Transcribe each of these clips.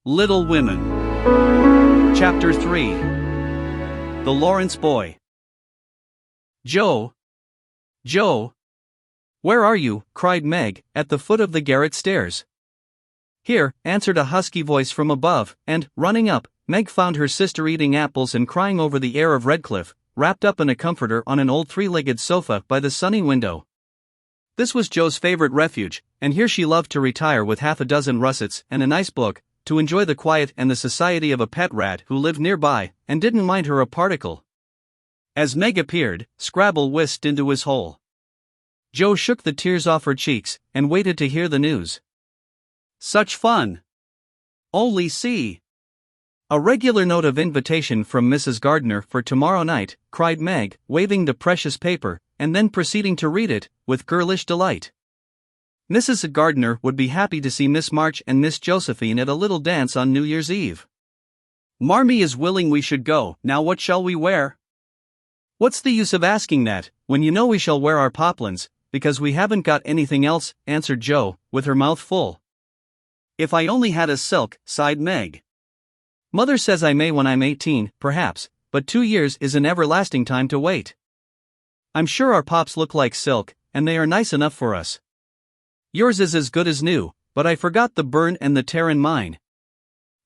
Little Women. Chapter 3. The Laurence Boy. Joe! Joe! Where are you? Cried Meg, at the foot of the garret stairs. Here, answered a husky voice from above, and, running up, Meg found her sister eating apples and crying over the air of Redcliffe, wrapped up in a comforter on an old three-legged sofa by the sunny window. This was Joe's favorite refuge, and here she loved to retire with half a dozen russets and a nice book, to enjoy the quiet and the society of a pet rat who lived nearby, and didn't mind her a particle. As Meg appeared, Scrabble whisked into his hole. Joe shook the tears off her cheeks, and waited to hear the news. Such fun! Only see! A regular note of invitation from Mrs. Gardiner for tomorrow night, cried Meg, waving the precious paper, and then proceeding to read it, with girlish delight. Mrs. Gardiner would be happy to see Miss March and Miss Josephine at a little dance on New Year's Eve. Marmee is willing we should go. Now what shall we wear? What's the use of asking that, when you know we shall wear our poplins, because we haven't got anything else, answered Joe, with her mouth full. If I only had a silk, sighed Meg. Mother says I may when I'm 18, perhaps, but 2 years is an everlasting time to wait. I'm sure our pops look like silk, and they are nice enough for us. Yours is as good as new, but I forgot the burn and the tear in mine.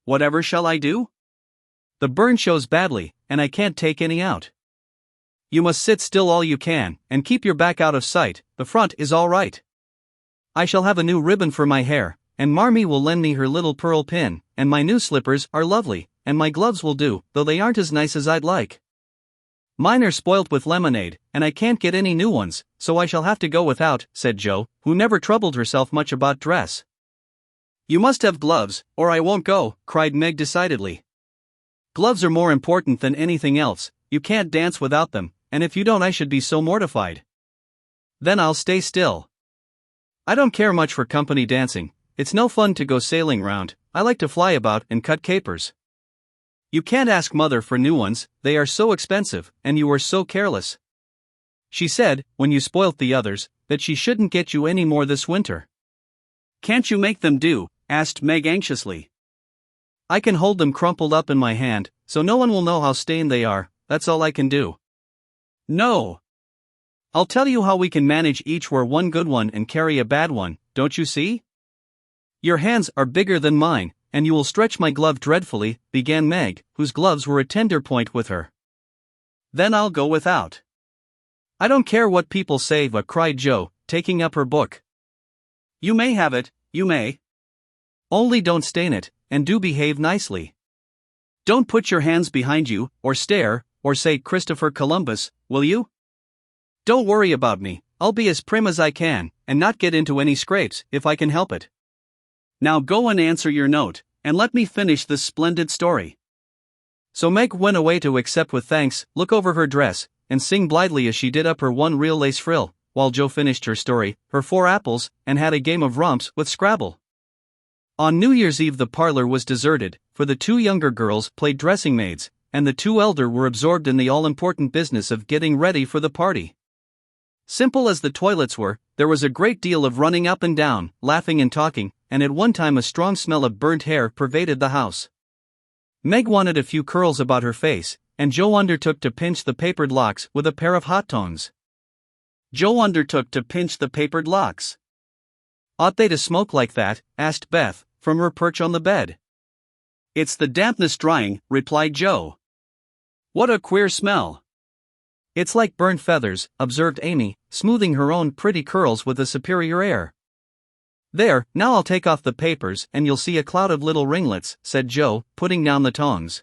Whatever shall I do? The burn shows badly, and I can't take any out. You must sit still all you can, and keep your back out of sight. The front is all right. I shall have a new ribbon for my hair, and Marmee will lend me her little pearl pin, and my new slippers are lovely, and my gloves will do, though they aren't as nice as I'd like. Mine are spoilt with lemonade, and I can't get any new ones, so I shall have to go without, said Joe, who never troubled herself much about dress. You must have gloves, or I won't go, cried Meg decidedly. Gloves are more important than anything else, you can't dance without them, and if you don't I should be so mortified. Then I'll stay still. I don't care much for company dancing, it's no fun to go sailing round, I like to fly about and cut capers. You can't ask Mother for new ones, they are so expensive, and you were so careless. She said, when you spoilt the others, that she shouldn't get you any more this winter. Can't you make them do? Asked Meg anxiously. I can hold them crumpled up in my hand, so no one will know how stained they are, that's all I can do. No. I'll tell you how we can manage. Each wear one good one and carry a bad one, don't you see? Your hands are bigger than mine, and you will stretch my glove dreadfully, began Meg, whose gloves were a tender point with her. Then I'll go without. I don't care what people say, cried Joe, taking up her book. You may have it, you may. Only don't stain it, and do behave nicely. Don't put your hands behind you, or stare, or say Christopher Columbus, will you? Don't worry about me, I'll be as prim as I can, and not get into any scrapes, if I can help it. Now go and answer your note, and let me finish this splendid story. So Meg went away to accept with thanks, look over her dress, and sing blithely as she did up her one real lace frill, while Joe finished her story, her 4 apples, and had a game of romps with Scrabble. On New Year's Eve the parlor was deserted, for the 2 younger girls played dressing maids, and the 2 elder were absorbed in the all-important business of getting ready for the party. Simple as the toilets were, there was a great deal of running up and down, laughing and talking, and at one time a strong smell of burnt hair pervaded the house. Meg wanted a few curls about her face, and Joe undertook to pinch the papered locks with a pair of hot tongs. Joe undertook to pinch the papered locks. Ought they to smoke like that? Asked Beth, from her perch on the bed. It's the dampness drying, replied Joe. What a queer smell. It's like burnt feathers, observed Amy, smoothing her own pretty curls with a superior air. There, now I'll take off the papers and you'll see a cloud of little ringlets, said Joe, putting down the tongs.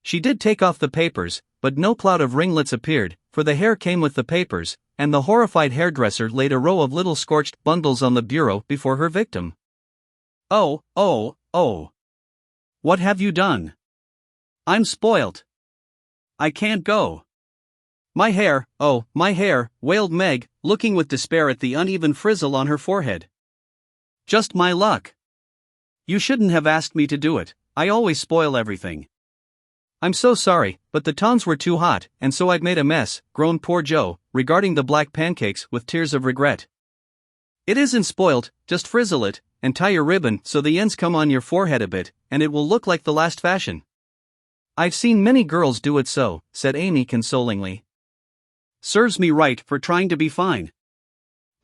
She did take off the papers, but no cloud of ringlets appeared, for the hair came with the papers, and the horrified hairdresser laid a row of little scorched bundles on the bureau before her victim. Oh, oh, oh. What have you done? I'm spoilt. I can't go. My hair, oh, my hair, wailed Meg, looking with despair at the uneven frizzle on her forehead. Just my luck. You shouldn't have asked me to do it, I always spoil everything. I'm so sorry, but the tongs were too hot, and so I've made a mess, groaned poor Joe, regarding the black pancakes with tears of regret. It isn't spoilt, just frizzle it, and tie your ribbon so the ends come on your forehead a bit, and it will look like the last fashion." "I've seen many girls do it so," said Amy consolingly. "Serves me right for trying to be fine."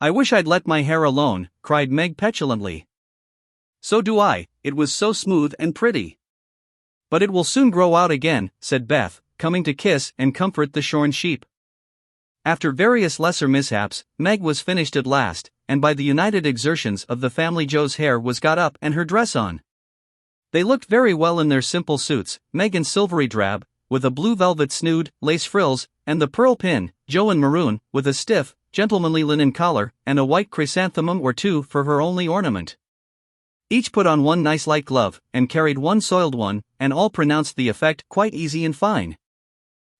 "I wish I'd let my hair alone," cried Meg petulantly. "So do I, it was so smooth and pretty." "But it will soon grow out again," said Beth, coming to kiss and comfort the shorn sheep. After various lesser mishaps, Meg was finished at last, and by the united exertions of the family Joe's hair was got up and her dress on. They looked very well in their simple suits, Meg in silvery drab, with a blue velvet snood, lace frills, and the pearl pin, Joe in maroon, with a stiff, gentlemanly linen collar, and a white chrysanthemum or two for her only ornament. Each put on one nice light glove, and carried one soiled one, and all pronounced the effect quite easy and fine.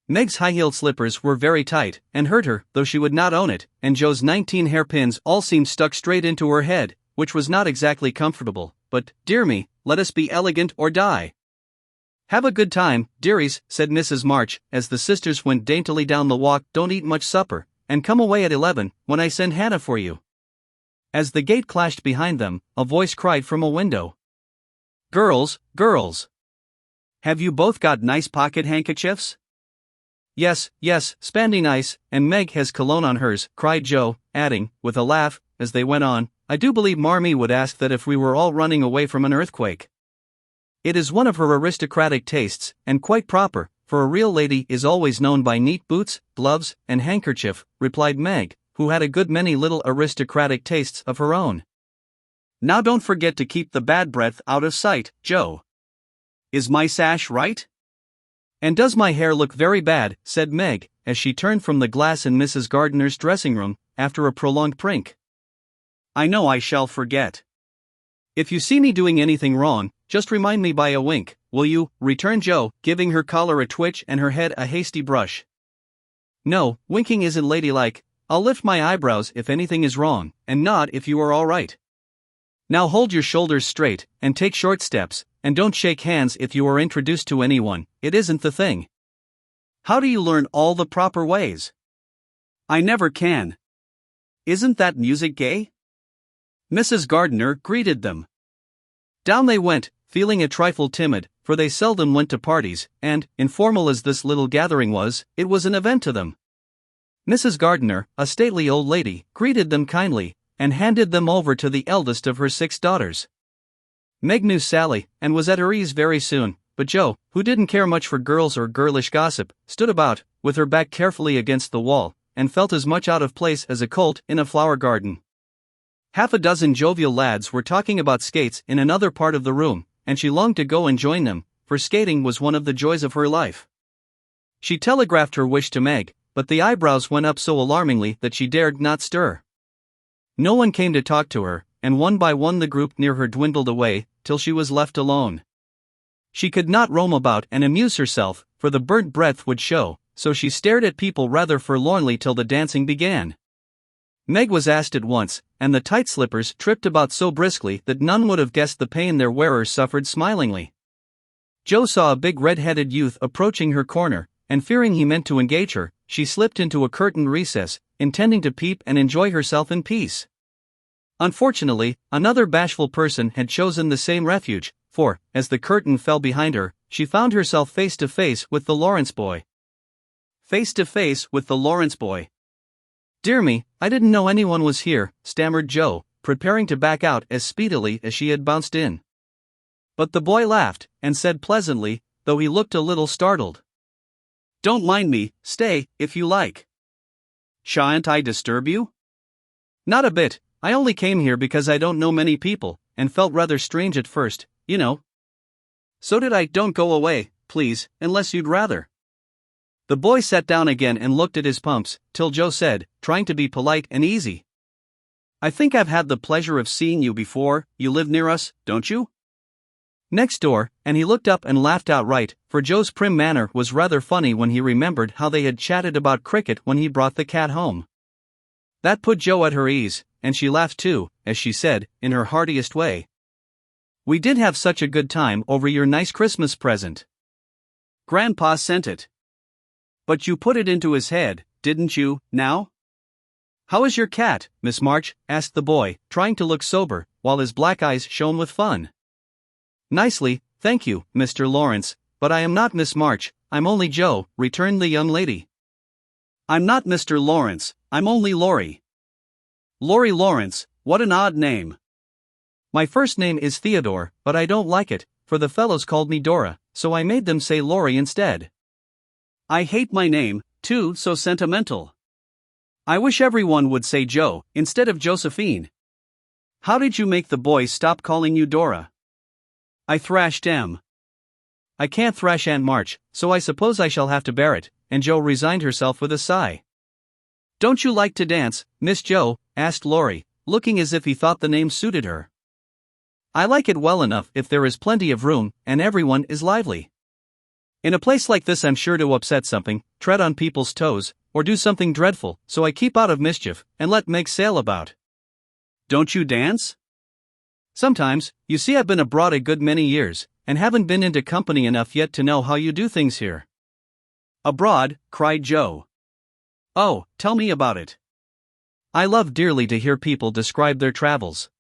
Meg's high-heeled slippers were very tight, and hurt her, though she would not own it, and Joe's 19 hairpins all seemed stuck straight into her head, which was not exactly comfortable, but, dear me, let us be elegant or die. "Have a good time, dearies," said Mrs. March, as the sisters went daintily down the walk. "Don't eat much supper, and come away at 11, when I send Hannah for you." As the gate clashed behind them, a voice cried from a window, "Girls, girls! Have you both got nice pocket handkerchiefs?" Yes, spandy nice, and Meg has cologne on hers," cried Joe, adding, with a laugh, as they went on, "I do believe Marmee would ask that if we were all running away from an earthquake." "It is one of her aristocratic tastes, and quite proper, for a real lady is always known by neat boots, gloves, and handkerchief," replied Meg, who had a good many little aristocratic tastes of her own. "Now don't forget to keep the bad breath out of sight, Joe. Is my sash right?" "And does my hair look very bad?" said Meg, as she turned from the glass in Mrs. Gardiner's dressing room, after a prolonged prink. "I know I shall forget. If you see me doing anything wrong, just remind me by a wink, will you?" returned Joe, giving her collar a twitch and her head a hasty brush. "No, winking isn't ladylike. I'll lift my eyebrows if anything is wrong, and nod if you are all right. Now hold your shoulders straight, and take short steps, and don't shake hands if you are introduced to anyone, it isn't the thing. How do you learn all the proper ways? I never can. Isn't that music gay?" Mrs. Gardiner greeted them. Down they went, feeling a trifle timid, for they seldom went to parties, and, informal as this little gathering was, it was an event to them. Mrs. Gardiner, a stately old lady, greeted them kindly, and handed them over to the eldest of her 6 daughters. Meg knew Sally, and was at her ease very soon, but Joe, who didn't care much for girls or girlish gossip, stood about, with her back carefully against the wall, and felt as much out of place as a colt in a flower garden. Half a dozen jovial lads were talking about skates in another part of the room, and she longed to go and join them, for skating was one of the joys of her life. She telegraphed her wish to Meg, but the eyebrows went up so alarmingly that she dared not stir. No one came to talk to her, and one by one the group near her dwindled away, till she was left alone. She could not roam about and amuse herself, for the burnt breath would show, so she stared at people rather forlornly till the dancing began. Meg was asked at once, and the tight slippers tripped about so briskly that none would have guessed the pain their wearers suffered smilingly. Joe saw a big red-headed youth approaching her corner, and fearing he meant to engage her, she slipped into a curtained recess, intending to peep and enjoy herself in peace. Unfortunately, another bashful person had chosen the same refuge, for, as the curtain fell behind her, she found herself face to face with the Laurence boy. Face to face with the Laurence boy. "Dear me, I didn't know anyone was here," stammered Joe, preparing to back out as speedily as she had bounced in. But the boy laughed, and said pleasantly, though he looked a little startled, "Don't mind me, stay, if you like." "Shan't I disturb you?" "Not a bit, I only came here because I don't know many people, and felt rather strange at first, you know." "So did I. Don't go away, please, unless you'd rather." The boy sat down again and looked at his pumps, till Joe said, trying to be polite and easy, "I think I've had the pleasure of seeing you before. You live near us, don't you?" "Next door," and he looked up and laughed outright, for Joe's prim manner was rather funny when he remembered how they had chatted about cricket when he brought the cat home. That put Joe at her ease, and she laughed too, as she said, in her heartiest way, "We did have such a good time over your nice Christmas present. Grandpa sent it. But you put it into his head, didn't you, now?" How is your cat, Miss March? Asked the boy, trying to look sober, while his black eyes shone with fun. Nicely, thank you, Mr. Laurence, but I am not Miss March, I'm only Joe, returned the young lady. I'm not Mr. Laurence, I'm only Laurie. Laurie Laurence, what an odd name. My first name is Theodore, but I don't like it, for the fellows called me Dora, so I made them say Laurie instead. I hate my name, too, so sentimental. I wish everyone would say Joe, instead of Josephine. How did you make the boys stop calling you Dora? I thrashed M. I can't thrash Aunt March, so I suppose I shall have to bear it, and Joe resigned herself with a sigh. Don't you like to dance, Miss Joe? Asked Laurie, looking as if he thought the name suited her. I like it well enough if there is plenty of room, and everyone is lively. In a place like this I'm sure to upset something, tread on people's toes, or do something dreadful, so I keep out of mischief, and let Meg sail about. Don't you dance? Sometimes, you see I've been abroad a good many years, and haven't been into company enough yet to know how you do things here. Abroad, cried Joe. Oh, tell me about it. I love dearly to hear people describe their travels.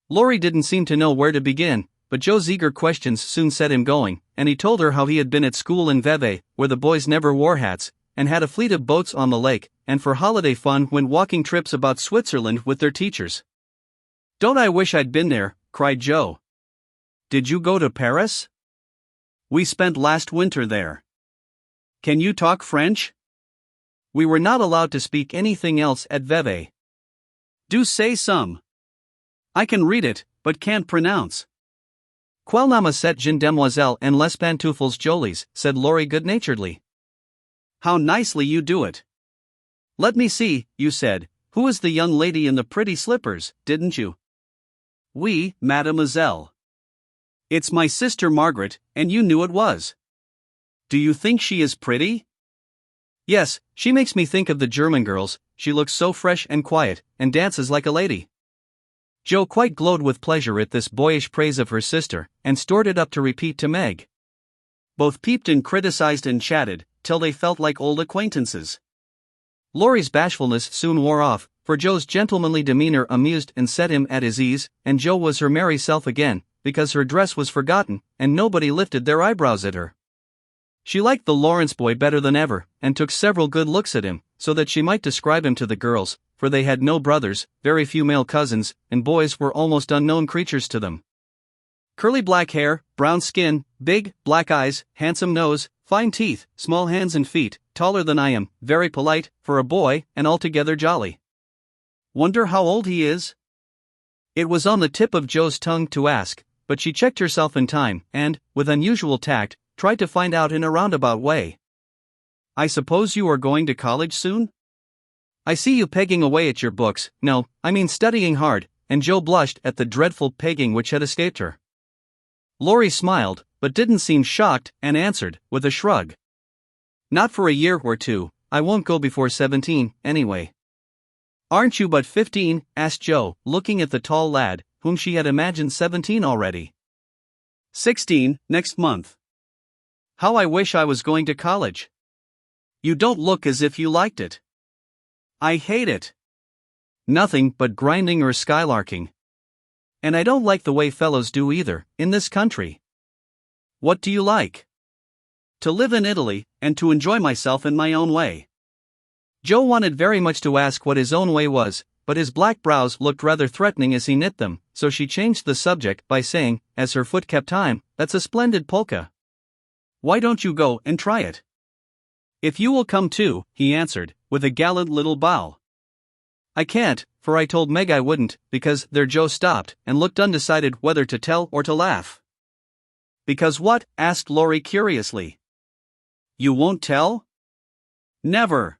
Laurie didn't seem to know where to begin, but Joe's eager questions soon set him going, and he told her how he had been at school in Vevey, where the boys never wore hats, and had a fleet of boats on the lake, and for holiday fun went walking trips about Switzerland with their teachers. Don't I wish I'd been there, cried Joe. Did you go to Paris? We spent last winter there. Can you talk French? We were not allowed to speak anything else at Vevey. Do say some. I can read it, but can't pronounce. Quelle nama cette jeune demoiselle en les pantoufles jolies, said Laurie good-naturedly. How nicely you do it. Let me see, you said, who is the young lady in the pretty slippers, didn't you? Oui, mademoiselle. It's my sister Margaret, and you knew it was. Do you think she is pretty? Yes, she makes me think of the German girls, she looks so fresh and quiet, and dances like a lady. Joe quite glowed with pleasure at this boyish praise of her sister, and stored it up to repeat to Meg. Both peeped and criticized and chatted, till they felt like old acquaintances. Laurie's bashfulness soon wore off, for Joe's gentlemanly demeanor amused and set him at his ease, and Joe was her merry self again, because her dress was forgotten, and nobody lifted their eyebrows at her. She liked the Laurence boy better than ever, and took several good looks at him, so that she might describe him to the girls, for they had no brothers, very few male cousins, and boys were almost unknown creatures to them. Curly black hair, brown skin, big, black eyes, handsome nose, fine teeth, small hands and feet, taller than I am, very polite, for a boy, and altogether jolly. Wonder how old he is? It was on the tip of Joe's tongue to ask, but she checked herself in time, and, with unusual tact, tried to find out in a roundabout way. I suppose you are going to college soon? I see you pegging away at your books, no, I mean studying hard, and Joe blushed at the dreadful pegging which had escaped her. Laurie smiled, but didn't seem shocked, and answered, with a shrug. Not for a year or two, I won't go before 17, anyway. Aren't you but 15? Asked Joe, looking at the tall lad, whom she had imagined 17 already. 16, next month. How I wish I was going to college. You don't look as if you liked it. I hate it. Nothing but grinding or skylarking. And I don't like the way fellows do either, in this country. What do you like? To live in Italy, and to enjoy myself in my own way. Joe wanted very much to ask what his own way was, but his black brows looked rather threatening as he knit them, so she changed the subject by saying, as her foot kept time, that's a splendid polka. Why don't you go and try it? If you will come too, he answered, with a gallant little bow. I can't, for I told Meg I wouldn't, because there Joe stopped, and looked undecided whether to tell or to laugh. Because what? Asked Laurie curiously. You won't tell? Never.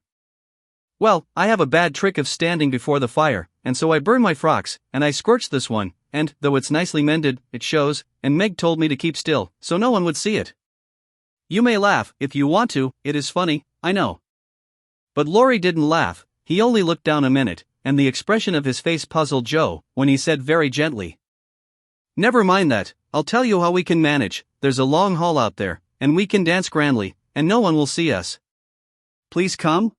Well, I have a bad trick of standing before the fire, and so I burn my frocks, and I scorched this one, and, though it's nicely mended, it shows, and Meg told me to keep still, so no one would see it. You may laugh, if you want to, it is funny, I know. But Laurie didn't laugh, he only looked down a minute, and the expression of his face puzzled Joe, when he said very gently. Never mind that, I'll tell you how we can manage, there's a long hall out there, and we can dance grandly, and no one will see us. Please come?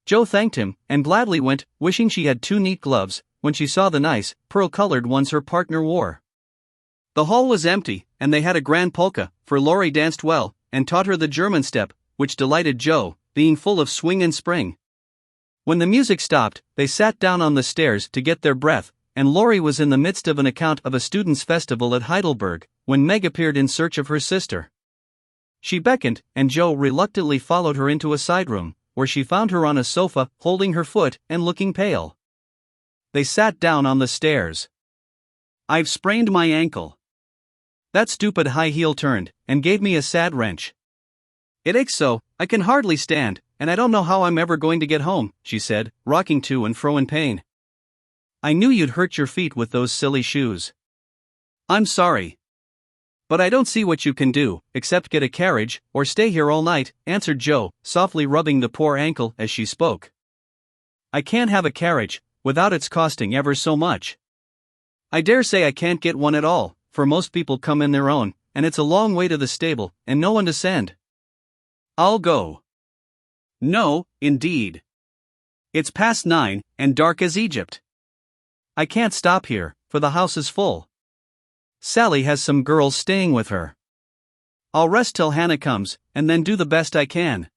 Jo thanked him, and gladly went, wishing she had 2 neat gloves, when she saw the nice, pearl-colored ones her partner wore. The hall was empty, and they had a grand polka, for Laurie danced well, and taught her the German step, which delighted Jo, being full of swing and spring. When the music stopped, they sat down on the stairs to get their breath, and Laurie was in the midst of an account of a students' festival at Heidelberg, when Meg appeared in search of her sister. She beckoned, and Jo reluctantly followed her into a side room, where she found her on a sofa, holding her foot and looking pale. They sat down on the stairs. "I've sprained my ankle. That stupid high heel turned, and gave me a sad wrench. It aches so, I can hardly stand, and I don't know how I'm ever going to get home," she said, rocking to and fro in pain. "I knew you'd hurt your feet with those silly shoes. I'm sorry. But I don't see what you can do, except get a carriage, or stay here all night," answered Jo, softly rubbing the poor ankle as she spoke. "I can't have a carriage, without its costing ever so much. I dare say I can't get one at all, for most people come in their own, and it's a long way to the stable, and no one to send. I'll go." "No, indeed. It's past 9, and dark as Egypt. I can't stop here, for the house is full. Sally has some girls staying with her. I'll rest till Hannah comes, and then do the best I can."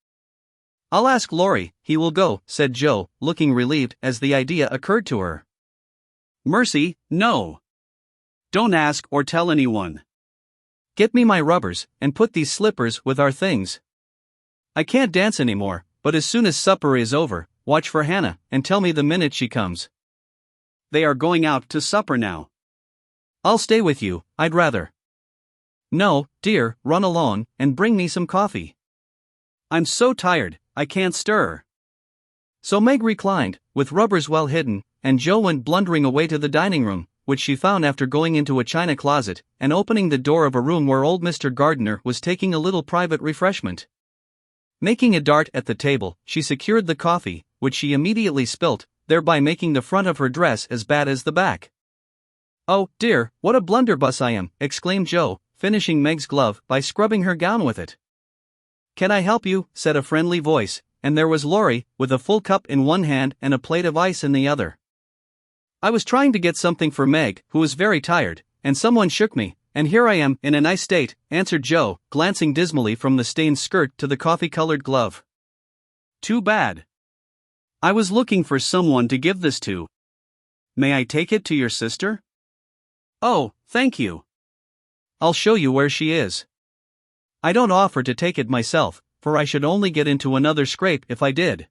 "I'll ask Laurie, he will go," said Jo, looking relieved as the idea occurred to her. "Mercy, no. Don't ask or tell anyone. Get me my rubbers, and put these slippers with our things. I can't dance anymore, but as soon as supper is over, watch for Hannah, and tell me the minute she comes. They are going out to supper now. I'll stay with you, I'd rather." "No, dear, run alone, and bring me some coffee. I'm so tired, I can't stir." So Meg reclined, with rubbers well hidden, and Jo went blundering away to the dining room, which she found after going into a china closet, and opening the door of a room where old Mr. Gardiner was taking a little private refreshment. Making a dart at the table, she secured the coffee, which she immediately spilt, thereby making the front of her dress as bad as the back. "Oh, dear, what a blunderbuss I am," exclaimed Jo, finishing Meg's glove by scrubbing her gown with it. "Can I help you?" said a friendly voice, and there was Laurie, with a full cup in one hand and a plate of ice in the other. "I was trying to get something for Meg, who is very tired, and someone shook me, and here I am in a nice state," answered Jo, glancing dismally from the stained skirt to the coffee-colored glove. "Too bad. I was looking for someone to give this to. May I take it to your sister?" "Oh, thank you. I'll show you where she is. I don't offer to take it myself, for I should only get into another scrape if I did."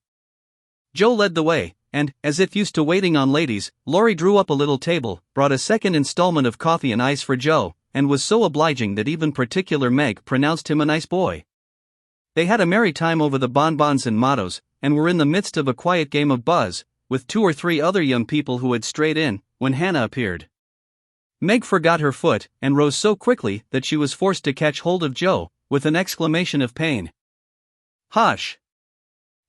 Jo led the way, and, as if used to waiting on ladies, Laurie drew up a little table, brought a second installment of coffee and ice for Jo, and was so obliging that even particular Meg pronounced him a nice boy. They had a merry time over the bonbons and mottos, and were in the midst of a quiet game of buzz, with 2 or 3 other young people who had strayed in, when Hannah appeared. Meg forgot her foot, and rose so quickly that she was forced to catch hold of Jo, with an exclamation of pain. "Hush!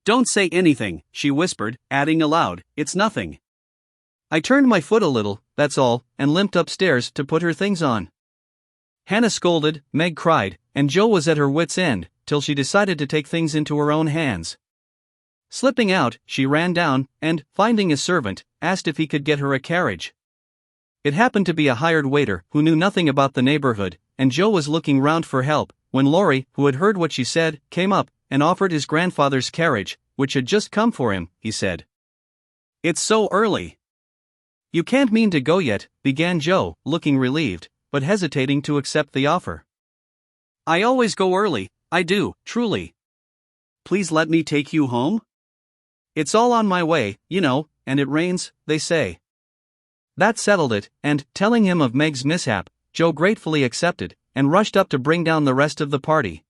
Don't say anything," she whispered, adding aloud, "It's nothing. I turned my foot a little, that's all," and limped upstairs to put her things on. Hannah scolded, Meg cried, and Jo was at her wits' end, till she decided to take things into her own hands. Slipping out, she ran down, and, finding a servant, asked if he could get her a carriage. It happened to be a hired waiter who knew nothing about the neighborhood, and Jo was looking round for help, when Laurie, who had heard what she said, came up, and offered his grandfather's carriage, which had just come for him, he said. "It's so early." "You can't mean to go yet," began Jo, looking relieved, but hesitating to accept the offer. "I always go early, I do, truly. Please let me take you home? It's all on my way, you know, and it rains, they say." That settled it, and, telling him of Meg's mishap, Jo gratefully accepted, and rushed up to bring down the rest of the party.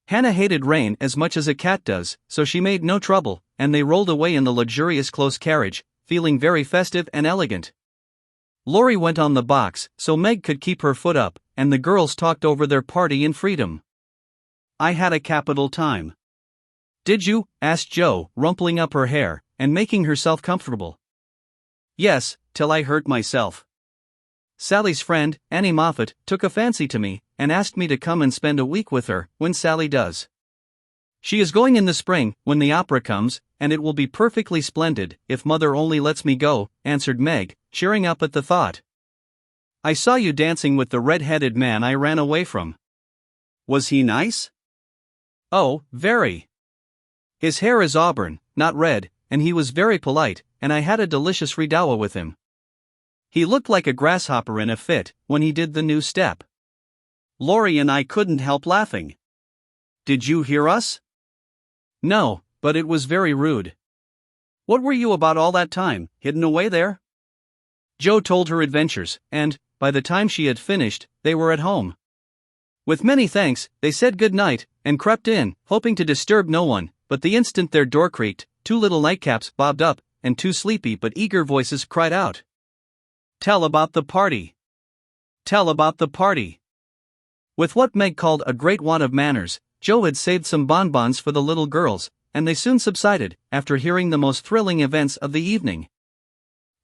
Hannah hated rain as much as a cat does, so she made no trouble, and they rolled away in the luxurious close carriage, feeling very festive and elegant. Laurie went on the box, so Meg could keep her foot up, and the girls talked over their party in freedom. "I had a capital time." "Did you?" asked Jo, rumpling up her hair, and making herself comfortable. "Yes, till I hurt myself. Sally's friend, Annie Moffat, took a fancy to me, and asked me to come and spend a week with her, when Sally does. She is going in the spring, when the opera comes, and it will be perfectly splendid if Mother only lets me go," answered Meg, cheering up at the thought. "I saw you dancing with the red-headed man I ran away from. Was he nice?" "Oh, very. His hair is auburn, not red, and he was very polite, and I had a delicious redowa with him. He looked like a grasshopper in a fit when he did the new step." Laurie and I couldn't help laughing. "Did you hear us?" "No, but it was very rude." "What were you about all that time, hidden away there?" Jo told her adventures, and, by the time she had finished, they were at home. With many thanks, they said good night, and crept in, hoping to disturb no one, but the instant their door creaked, 2 little nightcaps bobbed up, and 2 sleepy but eager voices cried out, "Tell about the party! Tell about the party!" With what Meg called a great want of manners, Jo had saved some bonbons for the little girls, and they soon subsided, after hearing the most thrilling events of the evening.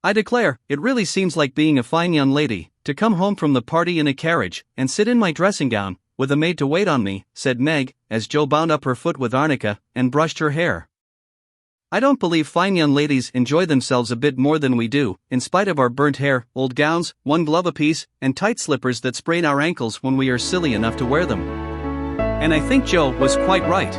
"I declare, it really seems like being a fine young lady, to come home from the party in a carriage, and sit in my dressing gown, with a maid to wait on me," said Meg, as Jo bound up her foot with arnica, and brushed her hair. "I don't believe fine young ladies enjoy themselves a bit more than we do, in spite of our burnt hair, old gowns, 1 glove apiece, and tight slippers that sprain our ankles when we are silly enough to wear them." And I think Jo was quite right.